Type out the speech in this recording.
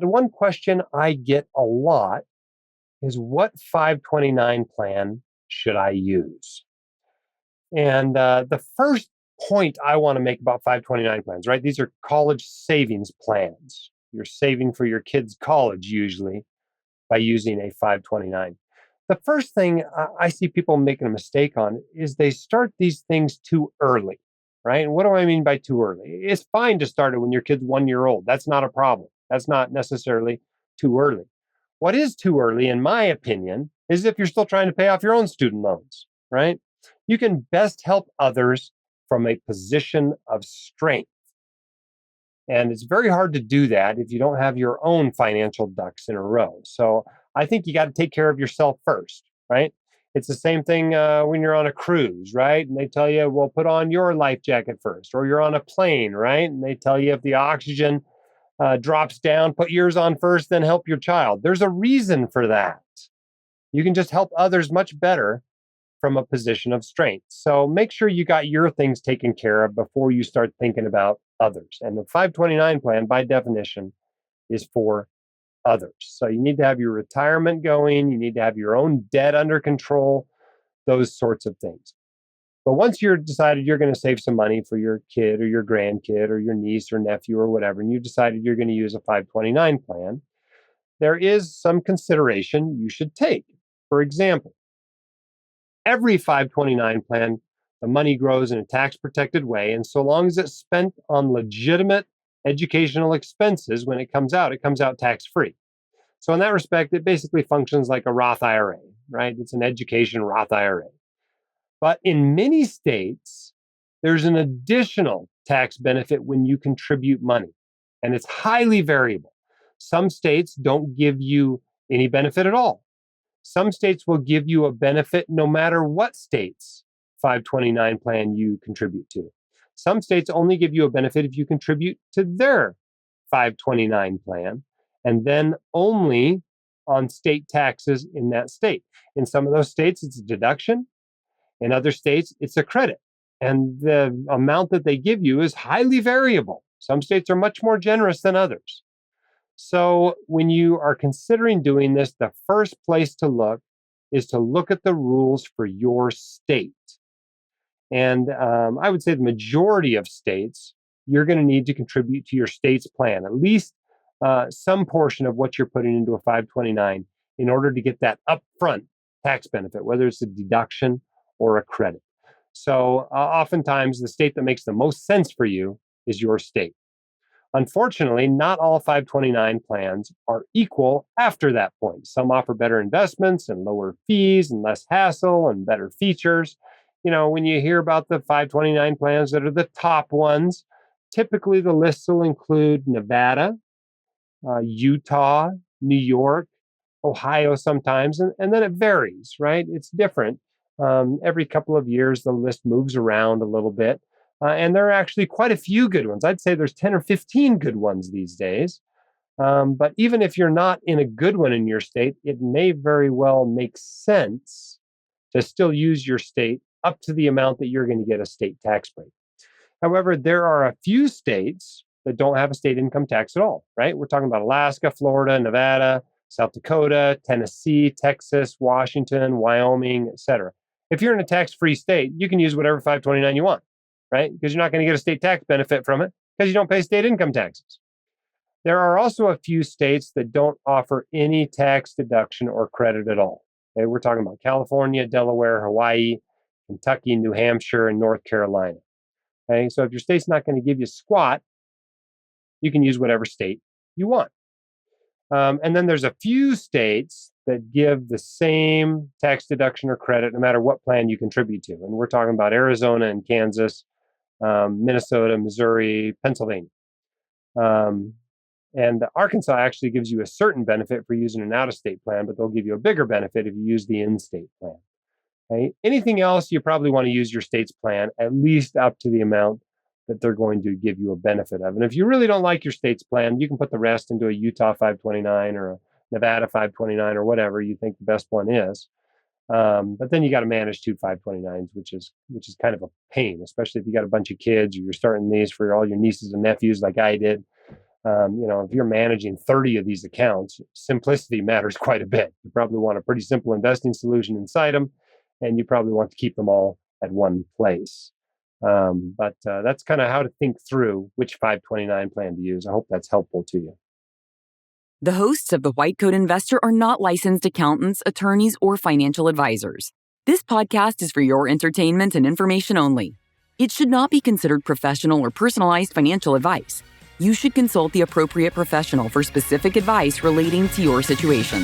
The one question I get a lot is what 529 plan should I use? And the first point I want to make about 529 plans, right? These are college savings plans. You're saving for your kids' college usually by using a 529. The first thing I see people making a mistake on is they start these things too early, right? And what do I mean by too early? It's fine to start it when your kid's 1 year old. That's not a problem. That's not necessarily too early. What is too early, in my opinion, is if you're still trying to pay off your own student loans, right? You can best help others from a position of strength. And it's very hard to do that if you don't have your own financial ducks in a row. So I think you got to take care of yourself first, right? It's the same thing when you're on a cruise, right? And they tell you, well, put on your life jacket first, or you're on a plane, right? And they tell you if the oxygen drops down, put yours on first, then help your child. There's a reason for that. You can just help others much better from a position of strength. So make sure you got your things taken care of before you start thinking about others. And the 529 plan, by definition, is for others. So you need to have your retirement going, you need to have your own debt under control, those sorts of things. But once you're decided you're going to save some money for your kid or your grandkid or your niece or nephew or whatever, and you decided you're going to use a 529 plan, there is some consideration you should take. For example, every 529 plan, the money grows in a tax protected way. And so long as it's spent on legitimate educational expenses, when it comes out tax free. So in that respect, it basically functions like a Roth IRA, right? It's an education Roth IRA. But in many states, there's an additional tax benefit when you contribute money, and it's highly variable. Some states don't give you any benefit at all. Some states will give you a benefit no matter what state's 529 plan you contribute to. Some states only give you a benefit if you contribute to their 529 plan, and then only on state taxes in that state. In some of those states, it's a deduction. In other states, it's a credit. And the amount that they give you is highly variable. Some states are much more generous than others. So when you are considering doing this, the first place to look is to look at the rules for your state. And I would say the majority of states, you're going to need to contribute to your state's plan, at least some portion of what you're putting into a 529 in order to get that upfront tax benefit, whether it's a deduction or a credit. So oftentimes the state that makes the most sense for you is your state. Unfortunately, not all 529 plans are equal after that point. Some offer better investments and lower fees and less hassle and better features. You know, when you hear about the 529 plans that are the top ones, typically the lists will include Nevada, Utah, New York, Ohio sometimes, and then it varies, right? It's different. Every couple of years, the list moves around a little bit. And there are actually quite a few good ones. I'd say there's 10 or 15 good ones these days. But even if you're not in a good one in your state, it may very well make sense to still use your state up to the amount that you're going to get a state tax break. However, there are a few states that don't have a state income tax at all, right? We're talking about Alaska, Florida, Nevada, South Dakota, Tennessee, Texas, Washington, Wyoming, etc. If you're in a tax-free state, you can use whatever 529 you want, right? Because you're not going to get a state tax benefit from it because you don't pay state income taxes. There are also a few states that don't offer any tax deduction or credit at all. Okay? We're talking about California, Delaware, Hawaii, Kentucky, New Hampshire, and North Carolina. Okay? So if your state's not going to give you squat, you can use whatever state you want. And then there's a few states that give the same tax deduction or credit no matter what plan you contribute to. And we're talking about Arizona and Kansas, Minnesota, Missouri, Pennsylvania. And Arkansas actually gives you a certain benefit for using an out-of-state plan, but they'll give you a bigger benefit if you use the in-state plan. Okay? Anything else, you probably want to use your state's plan, at least up to the amount that they're going to give you a benefit of. And if you really don't like your state's plan, you can put the rest into a Utah 529 or a Nevada 529 or whatever you think the best one is. But then you got to manage two 529s, which is kind of a pain, especially if you got a bunch of kids or you're starting these for all your nieces and nephews like I did. If you're managing 30 of these accounts, simplicity matters quite a bit. You probably want a pretty simple investing solution inside them, and you probably want to keep them all at one place. But that's kind of how to think through which 529 plan to use. I hope that's helpful to you. The hosts of The White Coat Investor are not licensed accountants, attorneys, or financial advisors. This podcast is for your entertainment and information only. It should not be considered professional or personalized financial advice. You should consult the appropriate professional for specific advice relating to your situation.